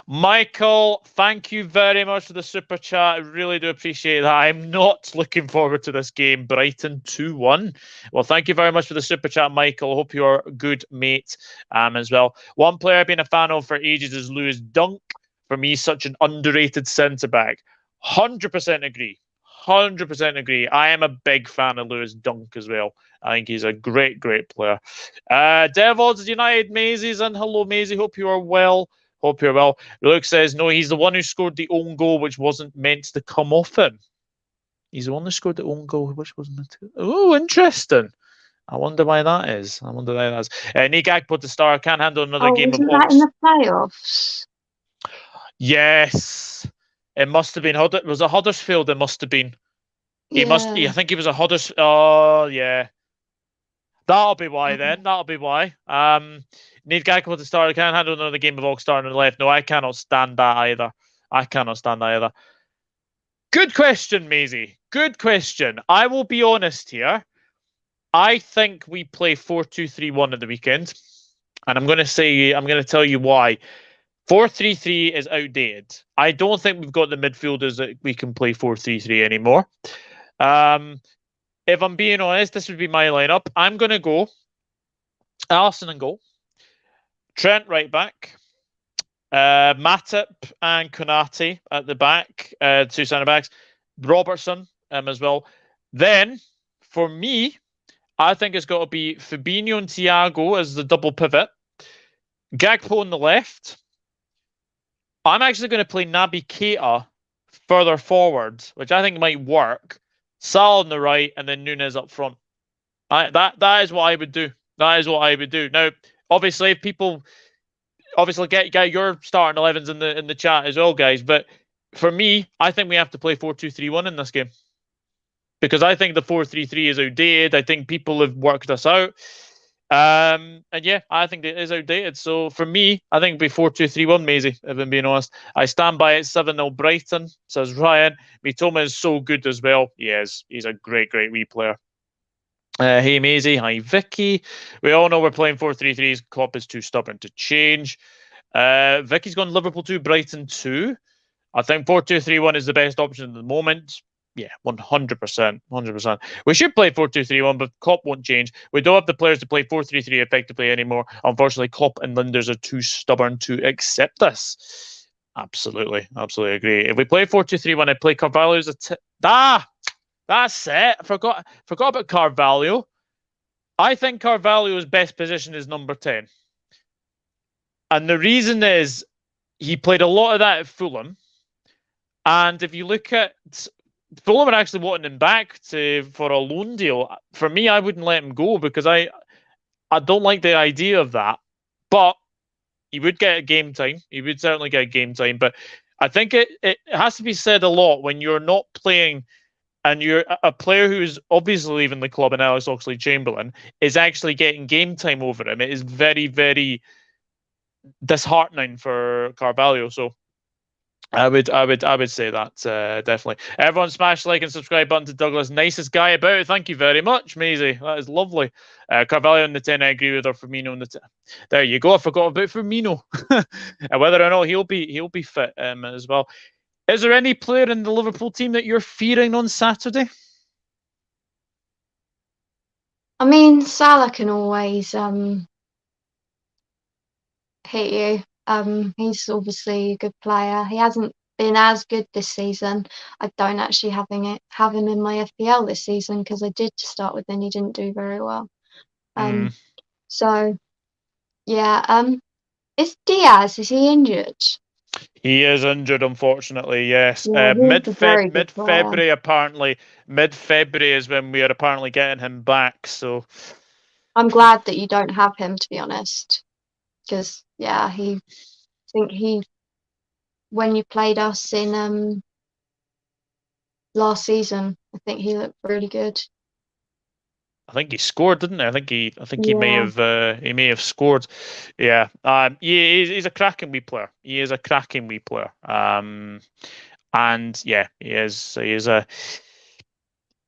Michael, thank you very much for the super chat. I really do appreciate that. I'm not looking forward to this game. Brighton 2-1. Well, thank you very much for the super chat, Michael. Hope you're a good mate as well. One player I've been a fan of for ages is Lewis Dunk. For me, such an underrated centre back. 100% agree. 100% agree. I am a big fan of Lewis Dunk as well. I think he's a great, great player. Devils United, Maisie's, and hello, Maisie. Hope you are well. Hope you're well. Luke says, no, he's the one who scored the own goal, which wasn't meant to come off him. He's the one who scored the own goal, which wasn't meant to. Oh, interesting. I wonder why that is. Nick Gakpo to start. Can't handle another Oh, game of wasn't that in Ox. the playoffs? Yes, it must have been. Was it Huddersfield? It must have been. He must. Yeah. I think he was a Huddersfield. Oh yeah, that'll be why Oh, then. That'll be why. Need Gakpo to start. I can't handle another game of Ox starting on the left. No, I cannot stand that either. I cannot stand that either. Good question, Maisie. Good question. I will be honest here. I think we play 4-2-3-1 at the weekend. And I'm going to tell you why. 4-3-3 is outdated. I don't think we've got the midfielders that we can play 4-3-3 anymore. If I'm being honest, this would be my lineup. I'm going to go Alisson in goal, Trent right back, Matip and Konate at the back, two centre backs, Robertson as well. Then, for me, I think it's got to be Fabinho and Thiago as the double pivot, Gakpo on the left. I'm actually going to play Naby Keita further forward, which I think might work. Salah on the right, and then Nunes up front. That is what I would do. That is what I would do. Now, obviously, if people get your starting 11s in the chat as well, guys. But for me, I think we have to play 4-2-3-1 in this game because I think the 4-3-3 is outdated. I think people have worked us out. And yeah, I think it is outdated. So for me, I think it'd be 4-2-3-1, Maisie, if I'm being honest. I stand by it. 7-0 Brighton, says Ryan. Mitoma is so good as well. He is. He's a great, great wee player. Hey Maisie, hi Vicky. We all know we're playing 4-3-3s. Klopp is too stubborn to change. Vicky's gone Liverpool 2, Brighton 2. I think 4-2-3-1 is the best option at the moment. Yeah, 100%. 100%. We should play 4-2-3-1, but Klopp won't change. We don't have the players to play 4-3-3 effectively anymore. Unfortunately, Klopp and Linders are too stubborn to accept this. Absolutely. Absolutely agree. If we play 4-2-3-1, I play Carvalho as a that's it. Forgot about Carvalho. I think Carvalho's best position is number 10. And the reason is he played a lot of that at Fulham. And if you look at Fulham are actually wanting him back for a loan deal. For me, I wouldn't let him go because I don't like the idea of that. But he would get a game time. He would certainly get a game time. But I think it has to be said a lot when you're not playing and you're a player who's obviously leaving the club, and Alex Oxlade-Chamberlain is actually getting game time over him. It is very, very disheartening for Carvalho. So I would say that definitely. Everyone smash like and subscribe button to Douglas. Nicest guy about it. Thank you very much, Maisie. That is lovely. Carvalho on the 10, I agree with her. Firmino on the 10. There you go. I forgot about Firmino. And whether or not he'll be fit as well. Is there any player in the Liverpool team that you're fearing on Saturday? I mean, Salah can always hit you. He's obviously a good player. He hasn't been as good this season. I don't actually have him in my FPL this season because I did to start with and he didn't do very well. So yeah. Is he injured? He is injured, unfortunately. Yes, Yeah, mid-February apparently. Mid-February is when we are apparently getting him back. So I'm glad that you don't have him, to be honest, because yeah, when you played us in last season, I think he looked really good. I think he scored, didn't he? I think he may have scored. Yeah. He's a cracking wee player. He is a cracking wee player. And yeah, he is a.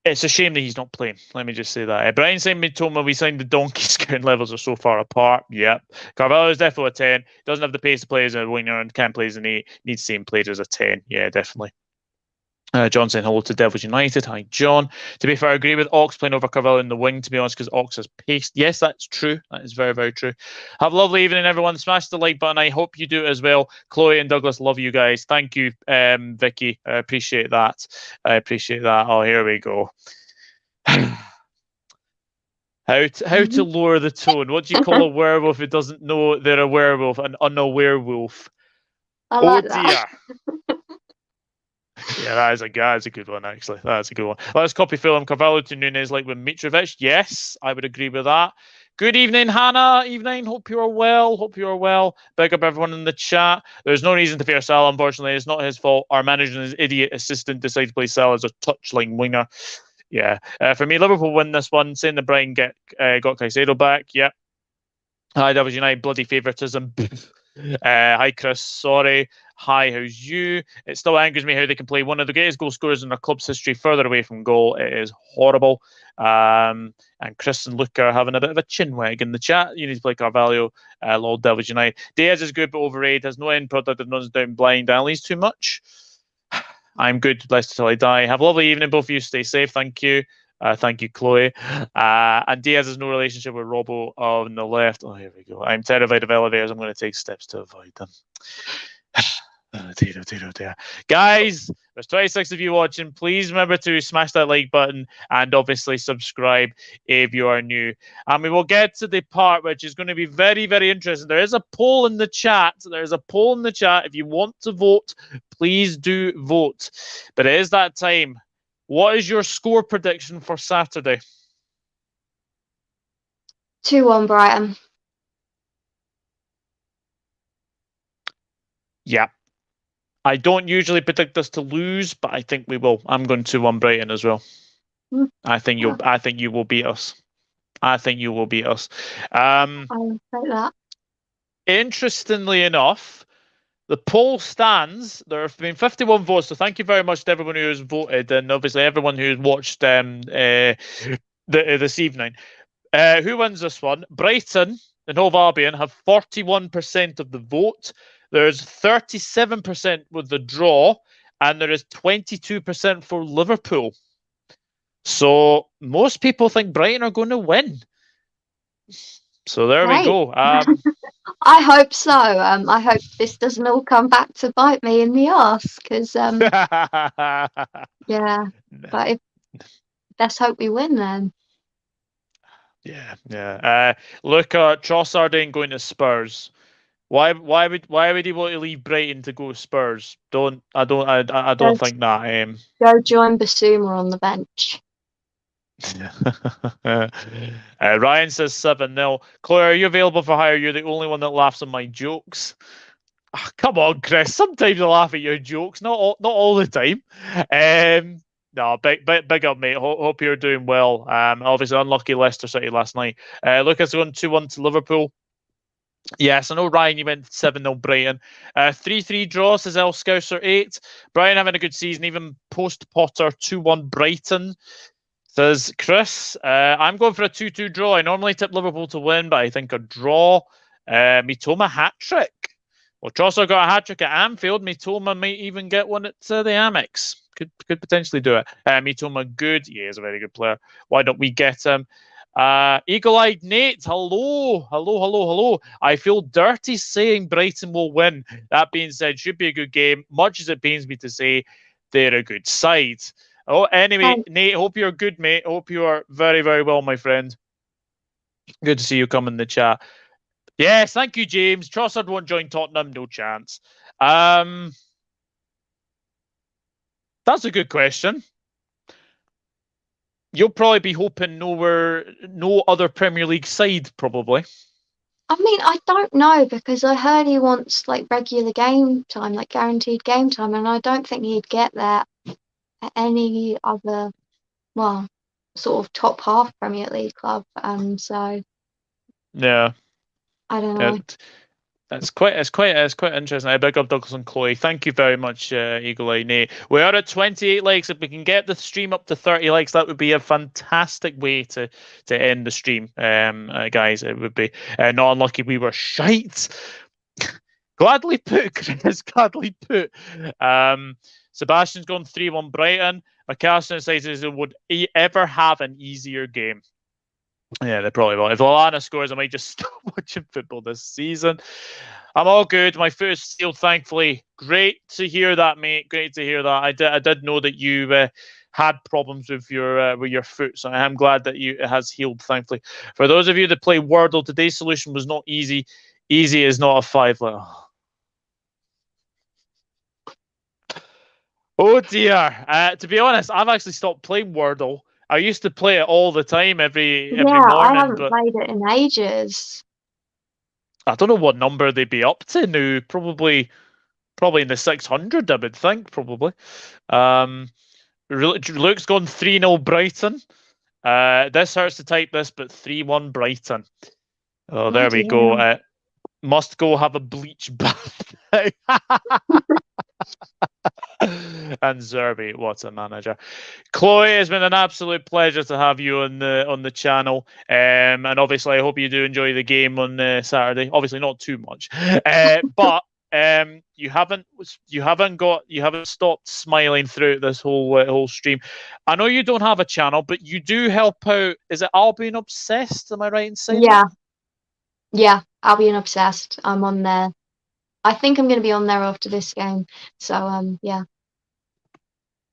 It's a shame that he's not playing. Let me just say that. Brian saying Mitoma, we signed the donkey scouting levels are so far apart. Yep. Carvalho is definitely a 10. Doesn't have the pace to play as a winger and can't play as an 8. Needs the same played as a 10. Yeah, definitely. John saying hello to Devils United. Hi, John. To be fair, I agree with Ox playing over Carvalho in the wing, to be honest, because Ox has pace. Yes, that's true. That is very, very true. Have a lovely evening, everyone. Smash the like button. I hope you do as well. Chloe and Douglas, love you guys. Thank you, Vicky. I appreciate that. Oh, here we go. How to lower the tone. What do you call a werewolf who doesn't know they're a werewolf? An unaware wolf. I like that. Dear. Yeah, that's a good one, actually. That's a good one. Let's copy Fulham. Carvalho to Nunes like with Mitrovic. Yes, I would agree with that. Good evening, Hannah. Evening. Hope you are well. Hope you are well. Big up everyone in the chat. There's no reason to fear Salah, unfortunately. It's not his fault. Our manager and his idiot assistant decided to play Salah as a touchline winger. Yeah. For me, Liverpool win this one. Saying the Brighton got Caicedo back. Yep. Hi, that was United bloody favouritism. Hi, Chris. Sorry. Hi, how's you? It still angers me how they can play one of the greatest goal scorers in their club's history further away from goal. It is horrible. And Chris and Luke are having a bit of a chinwag in the chat. You need to play Carvalho, Lord Devils United. Diaz is good but overrated. Has no end product and runs down blind alleys too much. I'm good. Blessed till I die. Have a lovely evening, both of you. Stay safe. Thank you. Thank you, Chloe. And Diaz has no relationship with Robbo on the left. Oh, here we go. I'm terrified of elevators. I'm going to take steps to avoid them. Oh dear, oh dear, oh dear. Guys, there's 26 of you watching. Please remember to smash that like button and obviously subscribe if you are new. And we will get to the part which is going to be very, very interesting. There is a poll in the chat. There's a poll in the chat. If you want to vote, please do vote. But it is that time. What is your score prediction for Saturday? 2-1 Brighton. Yeah. I don't usually predict us to lose, but I think we will. I'm going 2-1 Brighton as well. I think you will beat us. I think you will beat us. I'll take that. Interestingly enough, the poll stands. There have been 51 votes, so thank you very much to everyone who has voted, and obviously everyone who's watched this evening. Who wins this one? Brighton and Hove Albion have 41% of the vote. There's 37% with the draw, and there is 22% for Liverpool. So most people think Brighton are going to win. So there we go. I hope so. I hope this doesn't all come back to bite me in the arse, because yeah. But let's hope we win then. Yeah. Look, Trossard ain't going to Spurs. Why would he want to leave Brighton to go to Spurs? I don't think that. Go join Basuma on the bench. Ryan says 7-0. Chloe, are you available for hire? You're the only one that laughs at my jokes. Oh, come on, Chris. Sometimes I laugh at your jokes, not all the time. No, big up, mate. Hope you're doing well. Obviously unlucky Leicester City last night. Lucas going 2-1 to Liverpool. Yes, I know, Ryan, you went 7-0 Brighton. 3-3 draw, says El Scouser 8. Brian having a good season, even post-Potter. 2-1 Brighton, says Chris. I'm going for a 2-2 draw. I normally tip Liverpool to win, but I think a draw. Mitoma hat-trick. Well, Trossard got a hat-trick at Anfield. Mitoma might even get one at the Amex. Could potentially do it. Mitoma, good. Yeah, he's a very good player. Why don't we get him? Eagle-eyed Nate, hello. I feel dirty saying Brighton will win. That being said, should be a good game. Much as it pains me to say, they're a good side. Oh, anyway, Nate, hope you're good, mate. Hope you are very, very well, my friend. Good to see you come in the chat. Yes, thank you, James. Trossard won't join Tottenham, no chance. That's a good question. You'll probably be hoping no other Premier League side, probably. I mean, I don't know, because I heard he wants like regular game time, like guaranteed game time, and I don't think he'd get that at any other, well, sort of top half Premier League club. So yeah, I don't know. It's quite interesting. I big up Douglas and Chloe. Thank you very much, Eagle Eye Nate. We are at 28 likes. If we can get the stream up to 30 likes, that would be a fantastic way to end the stream, guys. It would be not unlucky. We were shite. Gladly put, Chris. Gladly put. Sebastian's gone 3-1 Brighton. McCarson says he would ever have an easier game. Yeah, they probably will. If Lallana scores, I might just stop watching football this season. I'm all good. My foot is sealed, thankfully. Great to hear that, mate. Great to hear that. I did know that you had problems with your foot, so I am glad that it has healed, thankfully. For those of you that play Wordle, today's solution was not easy. Easy is not a 5-letter. Oh dear. To be honest, I've actually stopped playing Wordle. I used to play it all the time, every Yeah, I morning, haven't but played it in ages. I don't know what number they'd be up to now. Probably in the 600, I would think. Probably. Um, Luke's gone 3-0 Brighton. This hurts to type this, but 3-1 Brighton. Oh, there we Bloody go. hell. Must go have a bleach bath. And Zerby, what a manager. Chloe, it's been an absolute pleasure to have you on the channel. And obviously, I hope you do enjoy the game on Saturday. Obviously, not too much, but you haven't stopped smiling throughout this whole stream. I know you don't have a channel, but you do help out. Is it Albion Obsessed? Am I right in saying Yeah, that? yeah, Albion Obsessed. I'm on there. I think I'm going to be on there after this game. So, yeah.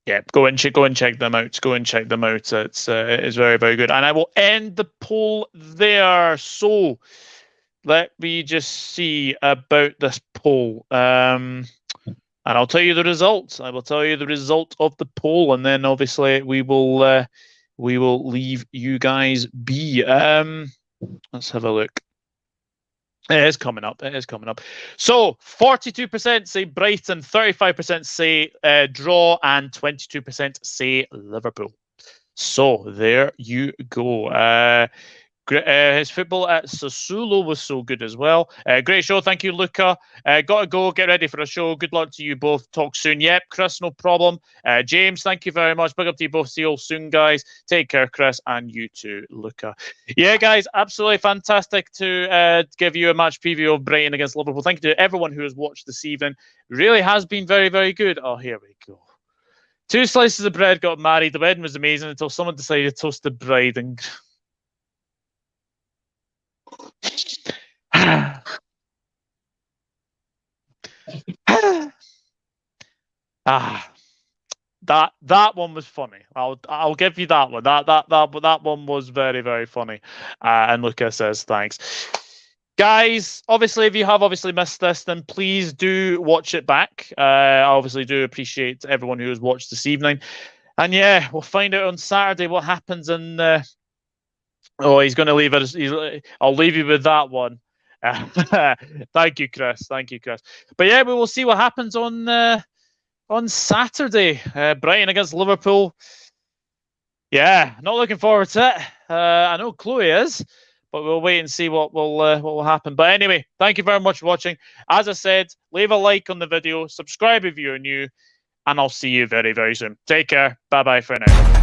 Yeah, go and check them out. Go and check them out. It's very, very good. And I will end the poll there. So let me just see about this poll. And I'll tell you the results. I will tell you the result of the poll, and then obviously we will leave you guys be. Let's have a look. It is coming up. It is coming up. So 42% say Brighton, 35% say draw, and 22% say Liverpool. So there you go. His football at Sassuolo was so good as well. Great show. Thank you, Luca. Gotta go. Get ready for a show. Good luck to you both. Talk soon. Yep, Chris, no problem. James, thank you very much. Big up to you both. See you all soon, guys. Take care, Chris, and you too, Luca. Yeah, guys, absolutely fantastic to give you a match preview of Brighton against Liverpool. Thank you to everyone who has watched this evening. Really has been very, very good. Oh, here we go. 2 slices of bread got married. The wedding was amazing until someone decided to toast the bride and... that one was funny. I'll give you that one. That one was very, very funny. And Lucas says thanks. Guys, obviously, if you have missed this, then please do watch it back. I obviously do appreciate everyone who has watched this evening. And yeah, we'll find out on Saturday what happens in... Oh, he's going to leave us. I'll leave you with that one. Thank you, Chris. Thank you, Chris. But yeah, we will see what happens on Saturday. Brighton against Liverpool. Yeah, not looking forward to it. I know Chloe is, but we'll wait and see what will happen. But anyway, thank you very much for watching. As I said, leave a like on the video, subscribe if you're new, and I'll see you very, very soon. Take care. Bye-bye for now.